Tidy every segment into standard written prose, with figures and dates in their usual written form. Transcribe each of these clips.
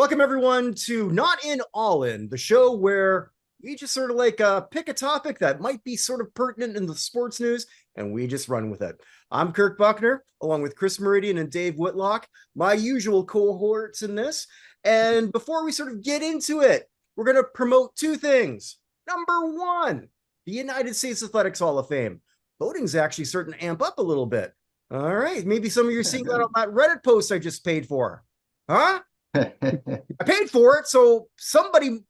Welcome everyone to Not In All In, the show where we just sort of pick a topic that might be sort of pertinent in the sports news and we just run with it. I'm Kirk Buchner, along with Chris Mouradian and Dave Whitlock, my usual cohorts in this. And before we sort of get into it, we're going to promote two things. Number one, the United States Athletics Hall of Fame. Voting's actually starting to amp up a little bit. All right, maybe some of you are seeing that on that Reddit post I just paid for. Huh? I paid for it, so somebody,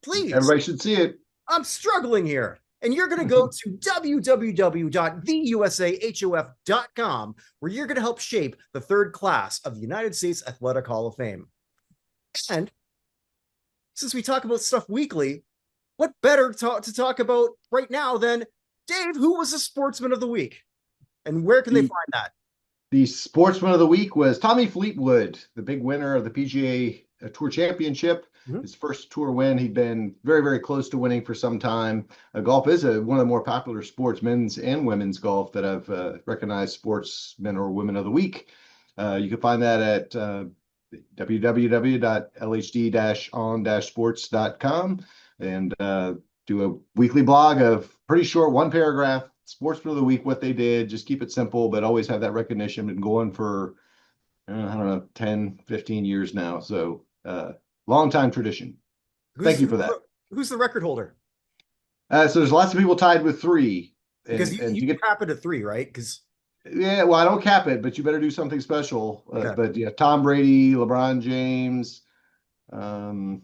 please. Everybody should see it. I'm struggling here. And you're going to go to www.theusahof.com, where you're going to help shape the third class of the United States Athletic Hall of Fame. And since we talk about stuff weekly, what better to talk about right now than, Dave, who was the Sportsman of the Week? And where can they find that? The Sportsman of the Week was Tommy Fleetwood, the big winner of the PGA Tour Championship. His first tour win. He'd been very, very close to winning for some time. Golf is one of the more popular sports, men's and women's golf, that I've recognized Sportsmen or Women of the Week. You can find that at www.lhd-on-sports.com and do a weekly blog of pretty short, one paragraph, Sportsman of the Week, what they did. Just keep it simple, but always have that recognition. Been going for, I don't know, 10, 15 years now. So long time tradition. Thank you for that. Who's the record holder? So there's lots of people tied with three. Because you get cap it at three, right? Yeah, well, I don't cap it, but you better do something special. Okay. But yeah, Tom Brady, LeBron James, of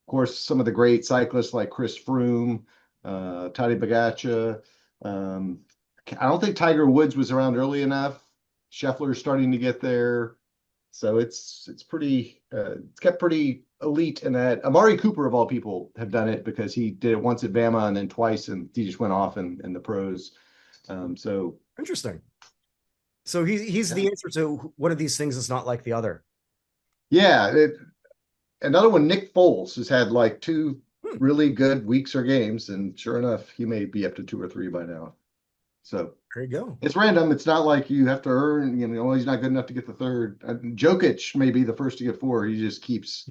course, some of the great cyclists like Chris Froome, Tadej Pogačar. I don't think Tiger Woods was around early enough. Scheffler's starting to get there. So it's pretty, it's kept pretty elite in that. Amari Cooper, of all people, have done it because he did it once at Bama and then twice, and he just went off in the pros. So interesting. So he's the answer to one of these things is not like the other. Yeah. Another one, Nick Foles, has had like two really good weeks or games, and sure enough, he may be up to 2 or 3 by now. So there you go. It's random. It's not like you have to earn, he's not good enough to get the third. Jokic may be the first to get 4. He just keeps,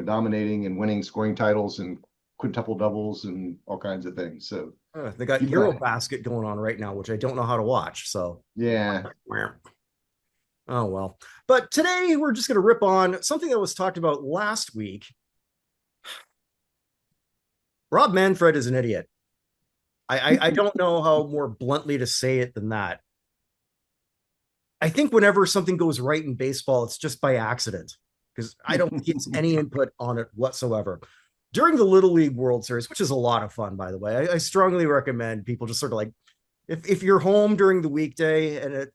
dominating and winning, scoring titles and quintuple doubles and all kinds of things. So they got Eurobasket going on right now, which I don't know how to watch. So yeah. Oh, well. But today we're just going to rip on something that was talked about last week. Rob Manfred is an idiot. I don't know how more bluntly to say it than that. I think whenever something goes right in baseball, it's just by accident, because I don't get any input on it whatsoever. During the Little League World Series, which is a lot of fun, by the way, I strongly recommend people just sort of if you're home during the weekday and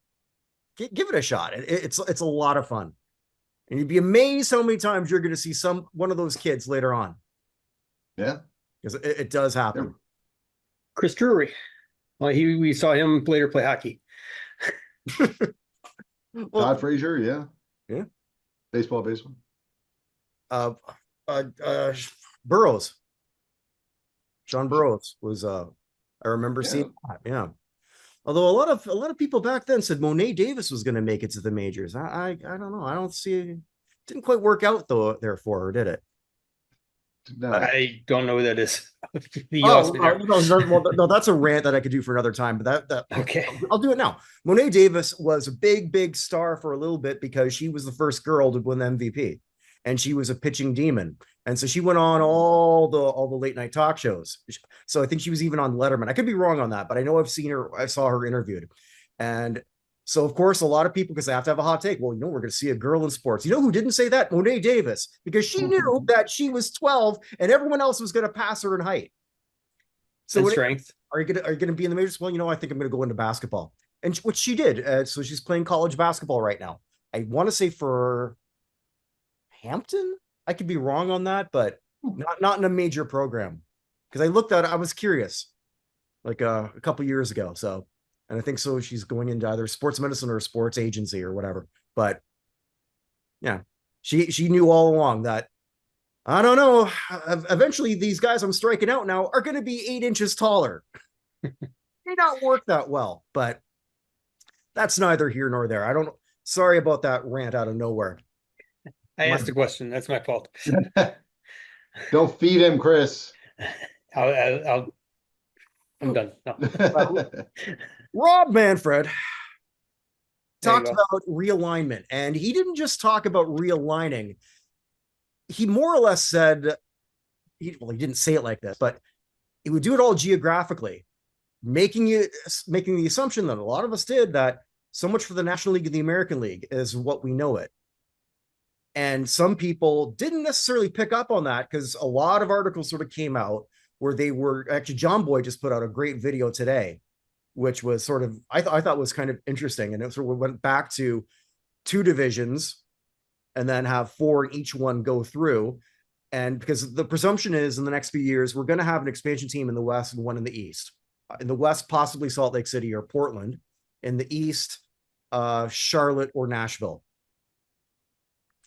give it a shot. It's a lot of fun. And you'd be amazed how many times you're going to see one of those kids later on. Yeah. Because it does happen. Yeah. Chris Drury. Well, we saw him later play hockey. Todd Frazier, yeah. Baseball. Burroughs. Sean Burroughs was I remember seeing that, yeah. Although a lot of people back then said Monet Davis was going to make it to the majors. I don't know. I don't see it. Didn't quite work out though, therefore, or did it? No. I don't know who that is. No, that's a rant that I could do for another time, but that okay. I'll do it now. Monet Davis was a big star for a little bit because she was the first girl to win the MVP, and she was a pitching demon, and so she went on all the late night talk shows. So I think she was even on Letterman. I could be wrong on that, but I know I saw her interviewed, and so, of course, a lot of people, because they have to have a hot take. Well, we're going to see a girl in sports. You know who didn't say that? Monet Davis, because she knew that she was 12 and everyone else was going to pass her in height. So, strength. Are you going to be in the majors? Well, I think I'm going to go into basketball, and which she did. So she's playing college basketball right now. I want to say for Hampton. I could be wrong on that, but not in a major program. Because I looked at it, I was curious, like a couple years ago. So. And I think so she's going into either sports medicine or a sports agency or whatever. But yeah, she knew all along that, I don't know, eventually these guys I'm striking out now are going to be 8 inches taller. May not work that well, but that's neither here nor there. Sorry about that rant out of nowhere. I asked the question. That's my fault. Don't feed him, Chris. I'm done. No. Rob Manfred There you talked go. about realignment, and he didn't just talk about realigning. He more or less said, he didn't say it like this, but he would do it all geographically, making the assumption that a lot of us did, that so much for the National League and the American League is what we know it. And some people didn't necessarily pick up on that, because a lot of articles sort of came out where they were actually, John Boy just put out a great video today, which was sort of, I thought was kind of interesting. And it sort of went back to 2 divisions and then have 4 in each one go through. And because the presumption is in the next few years, we're going to have an expansion team in the West and one in the East. In the West, possibly Salt Lake City or Portland. In the East, Charlotte or Nashville.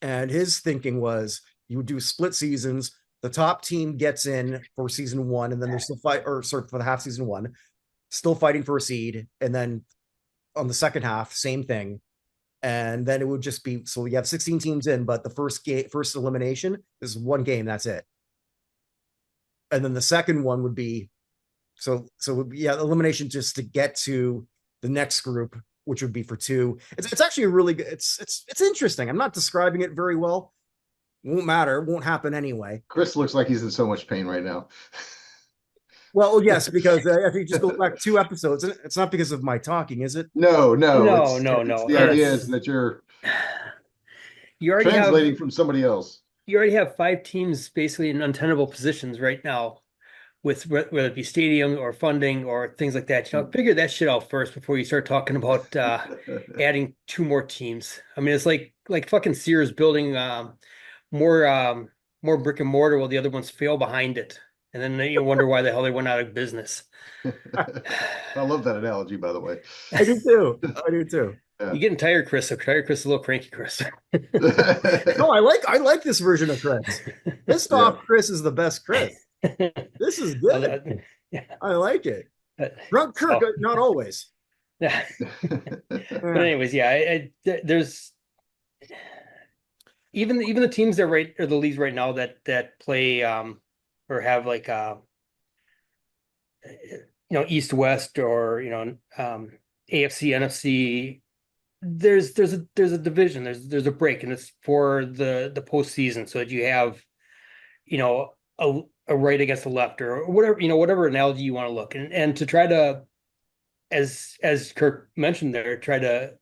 And his thinking was you would do split seasons. The top team gets in for season 1, and then they're still for the half season 1, still fighting for a seed. And then on the second half, same thing. And then it would just be, so you have 16 teams in, but the first elimination is 1 game. That's it. And then the second one would be, elimination just to get to the next group, which would be for 2. It's actually a really good, it's interesting. I'm not describing it very well. Won't matter. It won't happen anyway. Chris looks like he's in so much pain right now. Well, yes, because if you just go back 2 episodes, it's not because of my talking, is it? No. The idea is that you're translating from somebody else. You already have 5 teams basically in untenable positions right now, with whether it be stadium or funding or things like that. Figure that shit out first before you start talking about adding 2 more teams. I mean, it's like fucking Sears building more brick and mortar while the other ones fail behind it, and then you wonder why the hell they went out of business. I love that analogy, by the way. I do too. Yeah. You're getting tired, Chris. So tired, Chris. A little cranky, Chris. No, I like this version of Chris. Pissed off Chris is the best Chris. This is good. I like it. Drunk Kirk, not always. But anyways, there's even the teams that or the leagues right now that play or have like East West or AFC NFC. There's a division. There's a break, and it's for the postseason, so that you have a right against the left, or whatever analogy you want to look, and to try to, as Kirk mentioned there, try to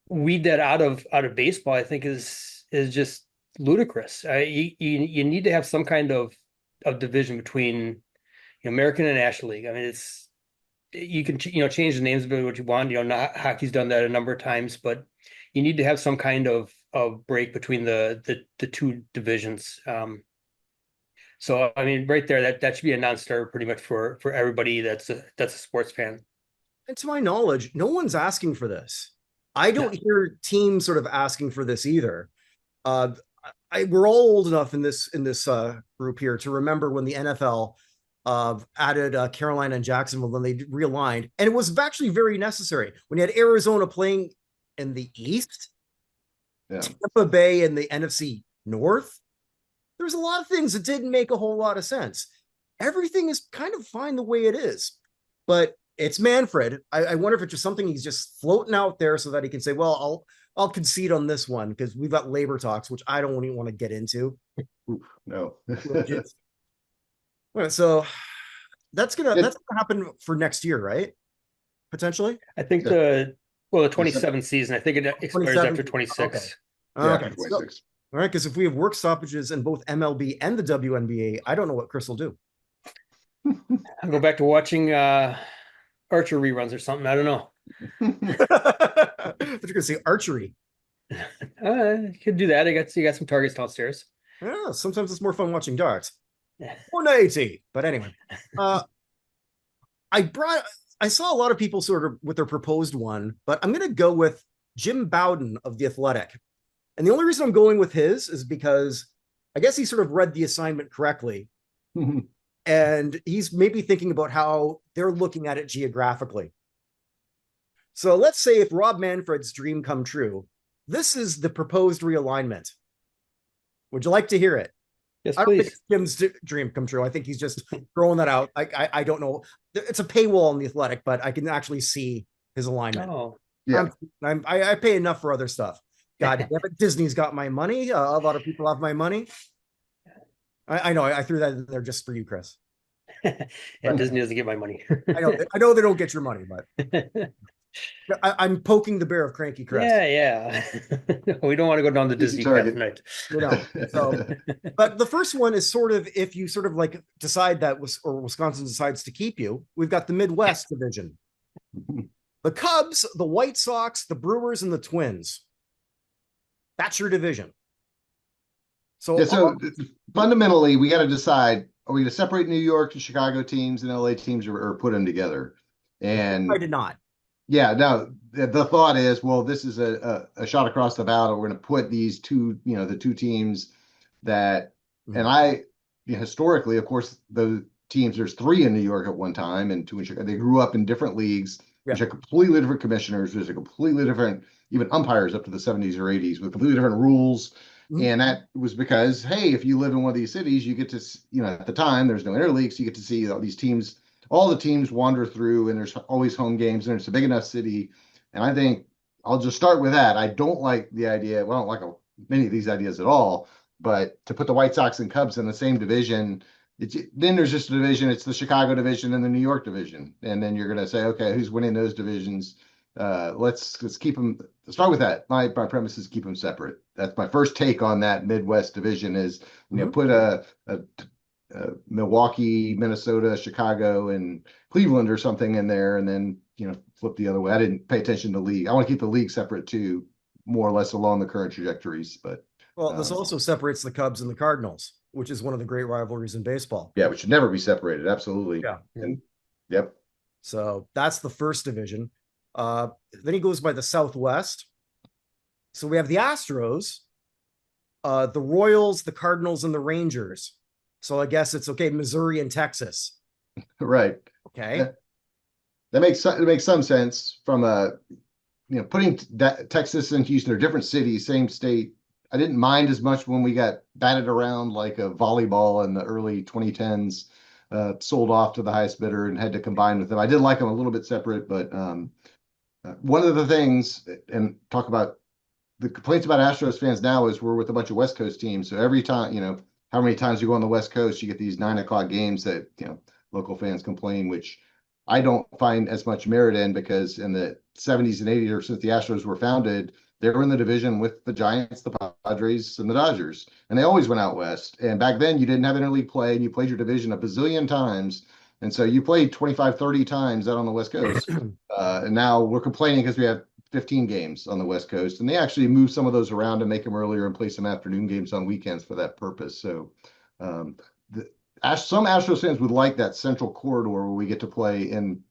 weed that out of baseball, I think is just ludicrous. You need to have some kind of division between American and National League. I mean, you can change the names of it what you want. Hockey's done that a number of times, but you need to have some kind of break between the 2 divisions. So I mean, right there, that should be a non-starter pretty much for everybody that's a sports fan. And to my knowledge, no one's asking for this. I don't hear teams sort of asking for this either. We're all old enough in this group here to remember when the NFL added Carolina and Jacksonville, then they realigned, and it was actually very necessary. When you had Arizona playing in the East, Tampa Bay in the NFC North, there's a lot of things that didn't make a whole lot of sense. Everything is kind of fine the way it is, but it's Manfred. I wonder if it's just something he's just floating out there so that he can say, well, I'll concede on this one because we've got labor talks, which I don't even want to get into. No. So that's gonna happen for next year, right? Potentially. I think the 27th season. I think it expires after 26. Okay. All right, because if we have work stoppages in both MLB and the WNBA, I don't know what Chris will do. I'll go back to watching Archer reruns or something. I don't know. But you're gonna say archery. You could do that. You got some targets downstairs. Yeah, sometimes it's more fun watching darts. 180. But anyway, I saw a lot of people sort of with their proposed one, but I'm gonna go with Jim Bowden of The Athletic. And the only reason I'm going with his is because I guess he sort of read the assignment correctly. And he's maybe thinking about how they're looking at it geographically. So let's say if Rob Manfred's dream come true, this is the proposed realignment. Would you like to hear it? Yes, I don't think please. it's Jim's dream come true. I think he's just throwing that out. I don't know. It's a paywall on the Athletic, but I can actually see his alignment. Oh, Yeah. I pay enough for other stuff. God damn it, Disney's got my money. A lot of people have my money. I know. I threw that in there just for you, Chris. yeah, Disney doesn't get my money. I know they don't get your money, but I'm poking the bear of cranky Chris. Yeah. We don't want to go down the Disney path tonight. You know. So, but the first one is sort of, if you sort of like decide that Wisconsin decides to keep you, we've got the Midwest division. The Cubs, the White Sox, the Brewers, and the Twins. That's your division. So fundamentally, we got to decide: are we going to separate New York and Chicago teams and LA teams, or put them together? And I did not. Yeah, no. The thought is, well, this is a shot across the bow. We're going to put these two, the two teams that, and historically, of course, those teams. There's 3 in New York at one time, and 2 in Chicago. They grew up in different leagues. Which are completely different commissioners. There's a completely different, even umpires up to the 70s or 80s with completely different rules. And that was because, hey, if you live in one of these cities, you get to, at the time, there's no interleague, so you get to see all these teams, all the teams wander through, and there's always home games, and it's a big enough city. And I think I'll just start with that. I don't like the idea, well, I don't like many of these ideas at all, but to put the White Sox and Cubs in the same division, then there's just a division. It's the Chicago division and the New York division, and then you're going to say, okay, who's winning those divisions? Let's keep them. Start with that. My premise is keep them separate. That's my first take on that Midwest division. Is put a Milwaukee, Minnesota, Chicago, and Cleveland or something in there, and then flip the other way. I didn't pay attention to league. I want to keep the league separate too, more or less along the current trajectories. But this also separates the Cubs and the Cardinals, which is one of the great rivalries in baseball. Yeah, which should never be separated. Absolutely. Yeah. And, yep. So that's the first division. Then he goes by the Southwest. So we have the Astros, the Royals, the Cardinals, and the Rangers. So I guess it's okay, Missouri and Texas. Right. Okay. That makes some sense from putting Texas and Houston are different cities, same state. I didn't mind as much when we got batted around like a volleyball in the early 2010s, sold off to the highest bidder and had to combine with them. I did like them a little bit separate, but one of the things, and talk about the complaints about Astros fans now, is we're with a bunch of West Coast teams. So every time, how many times you go on the West Coast, you get these 9:00 games that, local fans complain, which I don't find as much merit in, because in the 70s and 80s, or since the Astros were founded, they were in the division with the Giants, the Padres, and the Dodgers, and they always went out west. And back then, you didn't have interleague play, and you played your division a bazillion times. And so you played 25, 30 times out on the West Coast. And now we're complaining because we have 15 games on the West Coast, and they actually move some of those around and make them earlier and play some afternoon games on weekends for that purpose. So some Astros fans would like that central corridor where we get to play in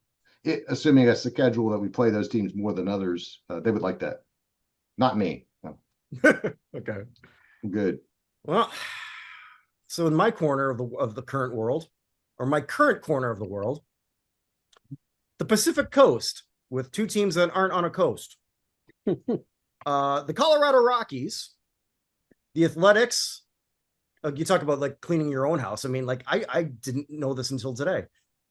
it, assuming a schedule that we play those teams more than others. They would like that. Not me. No. Okay. Good. Well, so in my corner of the current world, or my current corner of the world, the Pacific Coast, with 2 teams that aren't on a coast. The Colorado Rockies, the Athletics. You talk about like cleaning your own house. I mean, like I didn't know this until today.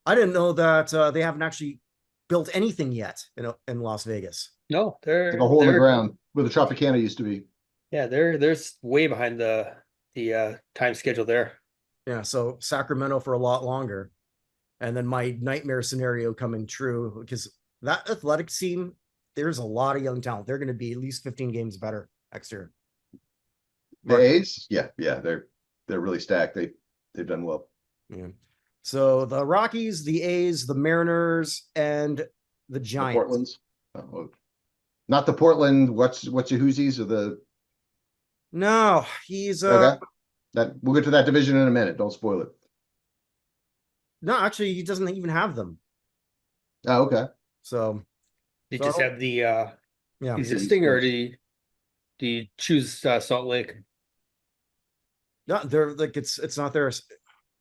I didn't know that they haven't actually built anything yet in Las Vegas. No, they're like a hole in the ground where the Tropicana used to be. Yeah, they're way behind the time schedule there. Yeah, so Sacramento for a lot longer. And then my nightmare scenario coming true, because that Athletic team, there's a lot of young talent. They're going to be at least 15 games better next year. The A's? Yeah, they're really stacked. They've done well. Yeah. So the Rockies, the A's, the Mariners, and the Giants. The Portlands. Oh, not the Portland. What's your Hoosies or the? No, he's okay. That we'll get to that division in a minute. Don't spoil it. No, actually, he doesn't even have them. Oh, okay. So you just have the existing, or do you choose Salt Lake? No, they're like it's not there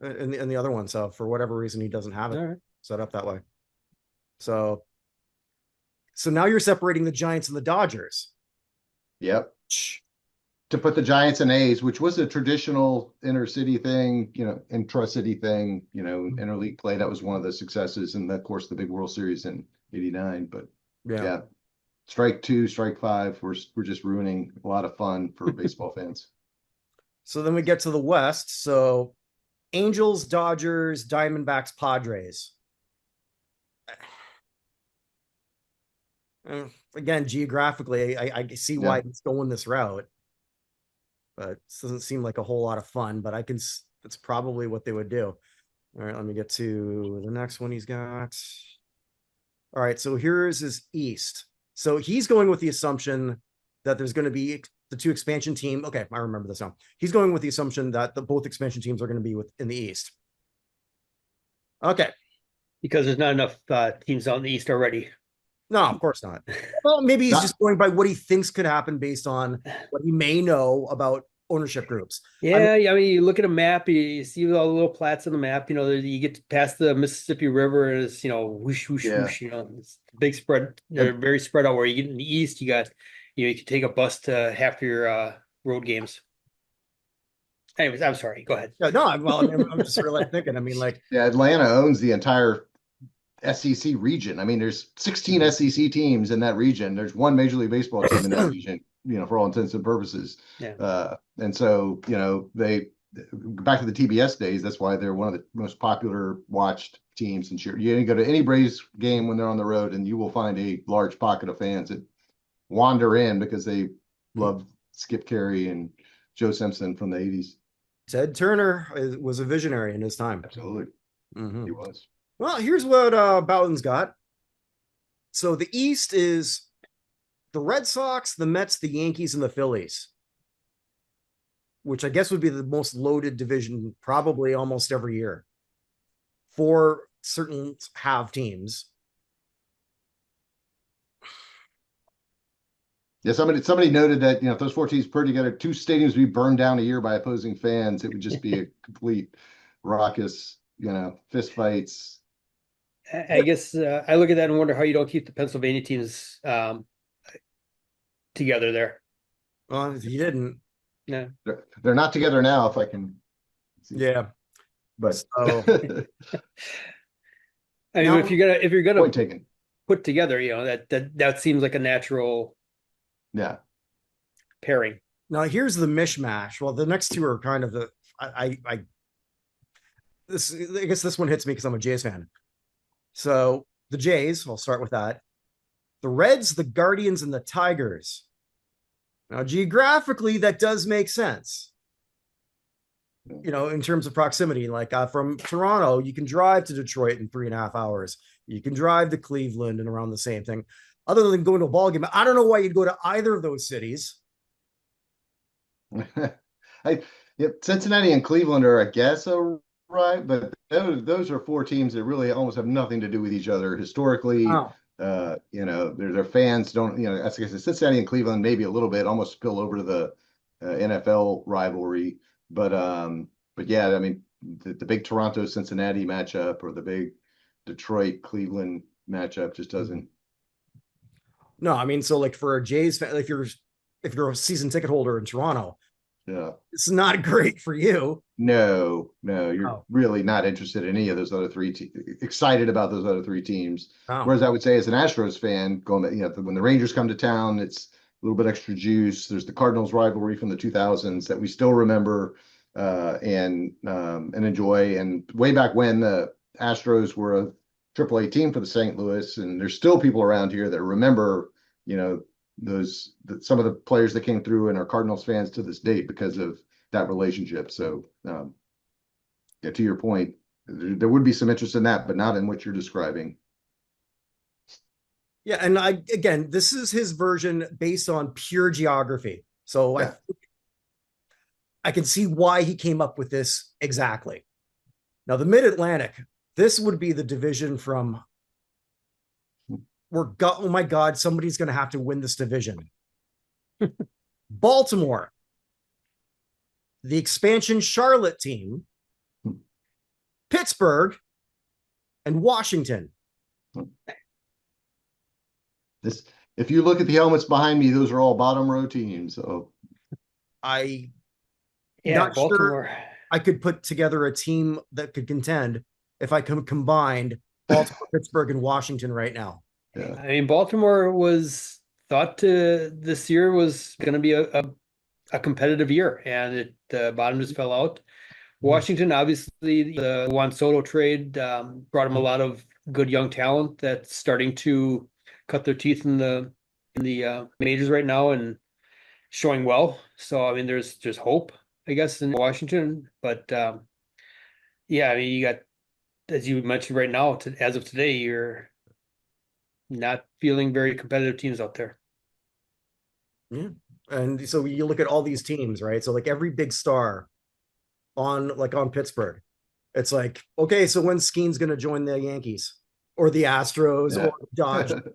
in the other one. So for whatever reason, he doesn't have it set up that way. So now you're separating the Giants and the Dodgers. Yep. To put the Giants and A's, which was a traditional intercity thing, intra-city thing, interleague play. That was one of the successes, and of course the big World Series in '89. But yeah, strike 2, strike 5. We're just ruining a lot of fun for baseball fans. So then we get to the West. So Angels, Dodgers, Diamondbacks, Padres. Again, geographically, I see why it's going this route, but it doesn't seem like a whole lot of fun. But it's probably what they would do. All right, let me get to the next one he's got. All right, so here's his East. So he's going with the assumption that there's going to be the 2 expansion team. Okay, I remember this now. He's going with the assumption that both expansion teams are going to be in the East. Okay. Because there's not enough teams out in the East already. No, of course not. Well, maybe he's just going by what he thinks could happen based on what he may know about ownership groups. Yeah, I mean, you look at a map, you see all the little plats on the map, you get past the Mississippi River, and it's, whoosh, whoosh, whoosh, it's big spread. They're very spread out. Where you get in the East, you got, you can take a bus to half your road games. Anyways, I'm sorry. Go ahead. Yeah, no, well, I'm just sort of like thinking. I mean, like, Atlanta owns the entire SEC region. I mean, there's 16 SEC teams in that region. There's one Major League Baseball team in that region, for all intents and purposes. Yeah. And so, they back to the TBS days. That's why they're one of the most popular watched teams and cheer. You can go to any Braves game when they're on the road, and you will find a large pocket of fans that wander in because they love Skip Carey and Joe Simpson from the 80s. Ted Turner was a visionary in his time. Absolutely. He was. Well, here's what Bowden's got. So the East is the Red Sox, the Mets, the Yankees, and the Phillies, which I guess would be the most loaded division probably almost every year for certain have teams. Yeah, somebody noted that if those 4 teams put together, 2 stadiums would be burned down a year by opposing fans. It would just be a complete raucous, fist fights. I guess I look at that and wonder how you don't keep the Pennsylvania teams together there. Well, he didn't. Yeah, they're not together now. If I can. See. Yeah, but so, I mean, if you're gonna point taken. Put together, that seems like a natural. Yeah. Pairing. Now here's the mishmash. Well, the next 2 are kind of the I guess this one hits me because I'm a Jays fan. So the Jays, I'll start with that. The Reds, the Guardians, and the Tigers. Now, geographically, that does make sense. In terms of proximity, like from Toronto, you can drive to Detroit in 3.5 hours. You can drive to Cleveland and around the same thing. Other than going to a ball game, I don't know why you'd go to either of those cities. Cincinnati and Cleveland are, I guess, right, but those are 4 teams that really almost have nothing to do with each other historically. Oh. Their fans don't, as I said, Cincinnati and Cleveland maybe a little bit almost spill over to the NFL rivalry, but yeah, I mean the big Toronto Cincinnati matchup or the big Detroit Cleveland matchup just doesn't. No, I mean, so like for a Jays fan, if you're a season ticket holder in Toronto, it's not great for you. No, you're really not interested in any of those other 3 excited about those other 3 teams. Whereas I would say as an Astros fan, when the Rangers come to town, it's a little bit extra juice. There's the Cardinals rivalry from the 2000s that we still remember and enjoy. And way back when the Astros were a AAA team for the St. Louis, and there's still people around here that remember, some of the players that came through and are Cardinals fans to this date because of that relationship. So, to your point, there would be some interest in that, but not in what you're describing. Yeah, and again, this is his version based on pure geography. So I can see why he came up with this exactly. Now, the Mid-Atlantic, this would be the division from oh my God, somebody's going to have to win this division. Baltimore, the expansion Charlotte team, Pittsburgh, and Washington. If you look at the helmets behind me, those are all bottom row teams. So I Yeah, not sure Baltimore. I could put together a team that could contend if I combined Baltimore, Pittsburgh, and Washington right now. yeah. I mean, Baltimore was thought to this year was going to be a competitive year, and it the bottom just fell out. Washington, obviously, the Juan Soto trade brought him a lot of good young talent that's starting to cut their teeth in the majors right now and showing well. So I mean, there's hope, I guess, in Washington. But yeah, I mean, you got, as you mentioned right now, as of today, you're not feeling very competitive teams out there. Yeah. And so you look at all these teams, right? So like every big star on Pittsburgh, it's like, okay, so when's Skeen's going to join the Yankees or the Astros Yeah. or the Dodgers? Red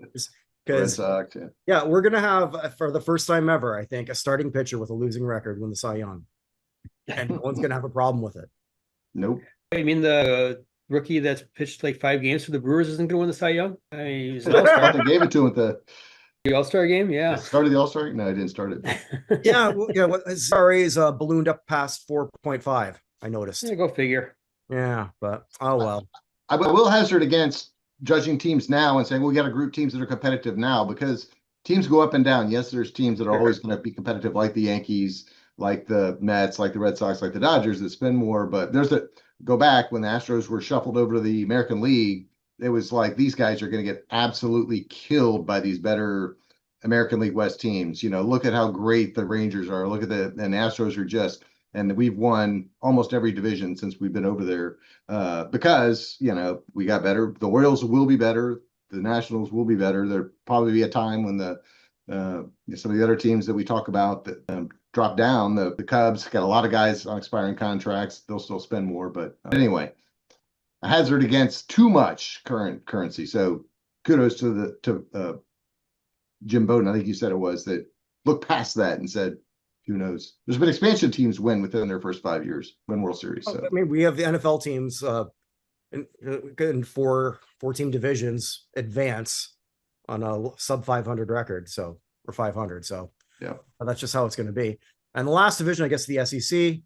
Because Sox, yeah. yeah, we're going to have for the first time ever, I think, a starting pitcher with a losing record win the Cy Young, and no one's going to have a problem with it. Nope. I mean, the rookie that's pitched like 5 games for the Brewers isn't going to win the Cy Young. I mean, he's an all-star. They gave it to him at The All-Star game, yeah. started the All-Star. No, I didn't start it. Yeah, well, yeah. His RA is ballooned up past 4.5. I noticed. Yeah, go figure. Yeah, but oh well. I will hazard against judging teams now and saying, well, we got to group teams that are competitive now, because teams go up and down. Yes, there's teams that are always going to be competitive, like the Yankees, like the Mets, like the Red Sox, like the Dodgers that spend more. But go back when the Astros were shuffled over to the American League, it was like these guys are going to get absolutely killed by these better American League West teams. Look at how great the Rangers are. Look at and Astros are just, and we've won almost every division since we've been over there because, we got better. The Orioles will be better. The Nationals will be better. There'll probably be a time when some of the other teams that we talk about that drop down. The Cubs got a lot of guys on expiring contracts. They'll still spend more. But anyway, a hazard against too much current currency. So kudos to Jim Bowden, I think you said it was, that looked past that and said, who knows? There's been expansion teams win within their first 5 years, win World Series. So. I mean, we have the NFL teams in four team divisions advance on a sub 500 record, so or 500. So yeah, that's just how it's going to be. And the last division, I guess, the SEC,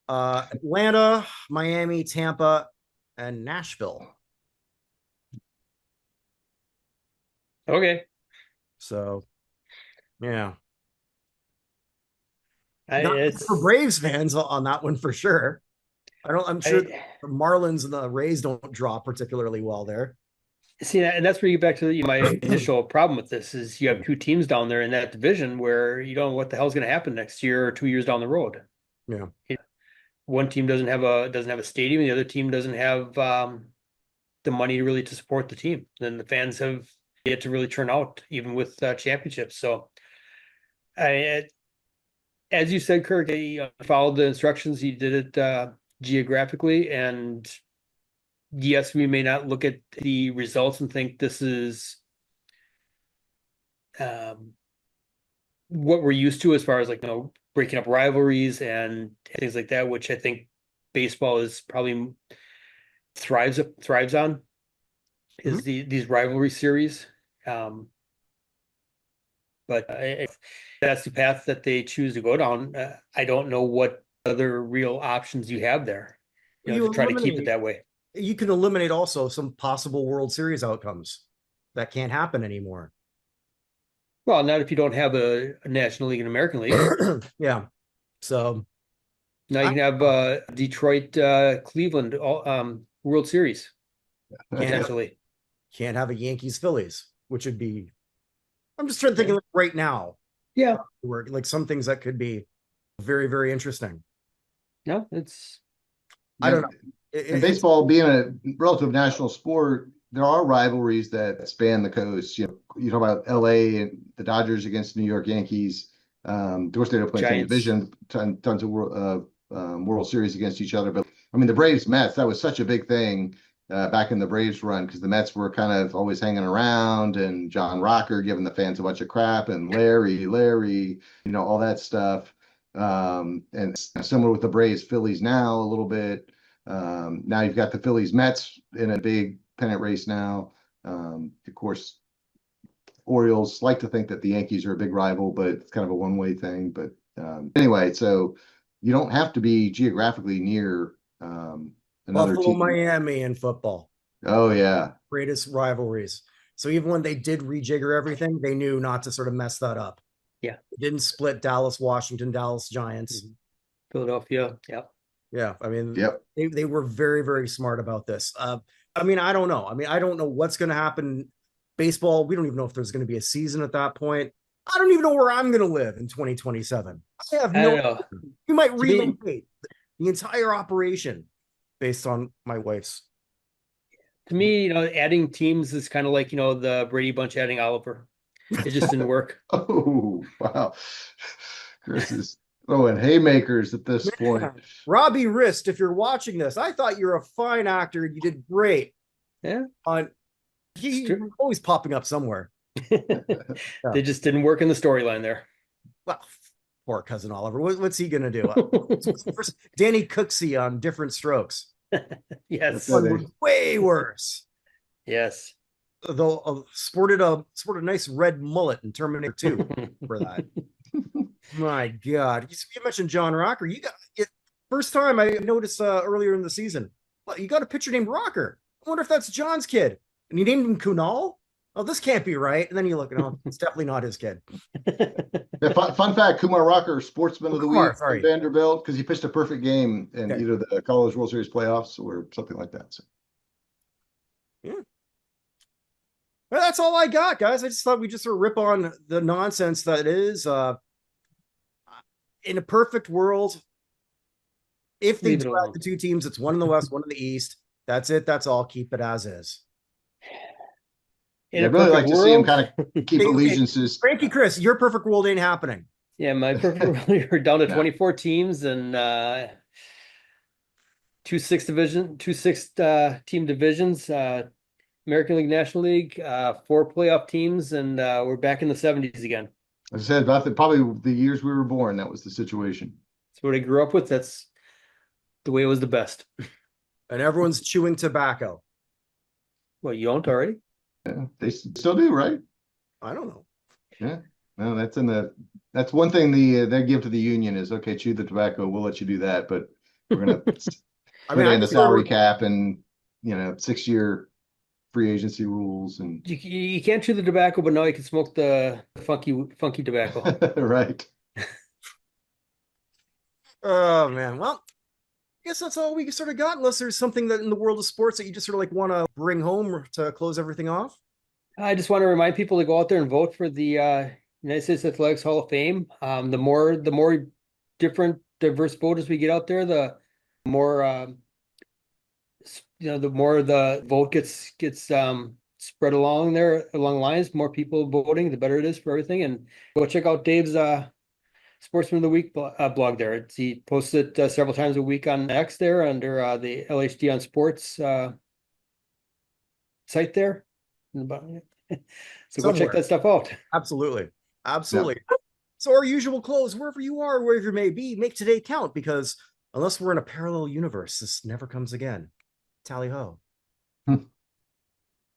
Atlanta, Miami, Tampa, and Nashville. Okay. So, yeah. It's for Braves fans on that one for sure. I'm sure the Marlins and the Rays don't draw particularly well there. See, and that's where you get back to my initial problem with this is you have two teams down there in that division where you don't know what the hell's going to happen next year or 2 years down the road. Yeah. One team doesn't have a stadium, the other team doesn't have the money really to support the team. Then the fans have yet to really turn out, even with championships. So, as you said, Kirk, he followed the instructions. He did it geographically, and yes, we may not look at the results and think this is what we're used to as far as breaking up rivalries and things like that, which I think baseball is probably thrives on is these rivalry series. But if that's the path that they choose to go down, I don't know what other real options you have there, to try to keep it that way. You can eliminate also some possible World Series outcomes that can't happen anymore. Well, not if you don't have a National League and American League. Yeah. So now you can have Detroit, Cleveland, World Series potentially. Can't have a Yankees Phillies, which would be. I'm just trying to think right now. Yeah, like some things that could be very, very interesting. No, it's. I don't know. And baseball being a relative national sport, there are rivalries that span the coast. You talk about LA and the Dodgers against New York Yankees. Of course, they don't play in division, tons of World Series against each other. But I mean, the Braves Mets, that was such a big thing back in the Braves run, because the Mets were kind of always hanging around, and John Rocker giving the fans a bunch of crap, and Larry, all that stuff. And similar with the Braves Phillies now a little bit. Now you've got the Phillies Mets in a big pennant race now. Of course, Orioles like to think that the Yankees are a big rival, but it's kind of a one-way thing. But anyway, so you don't have to be geographically near another Buffalo, team. Miami in football. Oh yeah, Greatest rivalries. So even when they did rejigger everything, they knew not to sort of mess that up. Yeah. They didn't split Dallas, Washington, Dallas Giants. Philadelphia. Yeah. Yeah. I mean, yep. they were very, very smart about this. I mean, I don't know. I mean, I don't know what's going to happen. Baseball, we don't even know if there's going to be a season at that point. I don't even know where I'm going to live in 2027. I have no idea. We might relocate the entire operation based on my wife's. To me, you know, adding teams is kind of like, you know, the Brady Bunch adding Oliver. It just didn't work. Oh, wow. Chris is throwing haymakers at this point. Robbie Wrist, if you're watching this, I thought you're a fine actor and you did great. Yeah. He's always popping up somewhere. They just didn't work in the storyline there. Well, poor cousin Oliver. What's he going to do? Danny Cooksey on Different Strokes. Yes. Way worse. Yes. Though sported a nice red mullet in Terminator 2 for that. My God. You mentioned John Rocker. You got it. First time I noticed earlier in the season. You got a pitcher named Rocker. I wonder if that's John's kid. And you named him Kunal? Oh, this can't be right. And then you look, oh, it's definitely not his kid. Yeah, fun fact, Kumar Rocker, Sportsman of the Week from Vanderbilt, because he pitched a perfect game in either the College World Series playoffs or something like that. So. Yeah. Well, that's all I got, guys. I just thought we'd just sort of rip on the nonsense that is. In a perfect world, if they divide the two teams, it's one in the West, one in the East. That's it. That's all. Keep it as is. I'd really like to see him kind of keep allegiances. Frankie, Chris, your perfect world ain't happening. Yeah, my perfect world, you're down to 24 teams and two six team divisions, American League, National League, 4 playoff teams, and we're back in the 70s again. As I said, about probably the years we were born, that was the situation. That's what I grew up with. That's the way it was the best. And everyone's chewing tobacco. Well, you don't already? Yeah, they still do, right? I don't know. Yeah, no, that's one thing they give to the union is, okay, chew the tobacco, we'll let you do that, but we're gonna put in the salary cap and 6-year free agency rules, and you can't chew the tobacco, but now you can smoke the funky tobacco. Right. Oh man, well, I guess that's all we sort of got, unless there's something that in the world of sports that you just sort of like want to bring home to close everything off. I just want to remind people to go out there and vote for the United States Athletics Hall of Fame. The more different, diverse voters we get out there, the more the more the vote gets spread along lines. More people voting, the better it is for everything. And go check out Dave's Sportsman of the Week blog there. He posts it several times a week on X there under the LHD on Sports site there. So go check that stuff out. Absolutely. Yeah. So our usual close, wherever you are, wherever you may be, make today count, because unless we're in a parallel universe, this never comes again. Tally ho.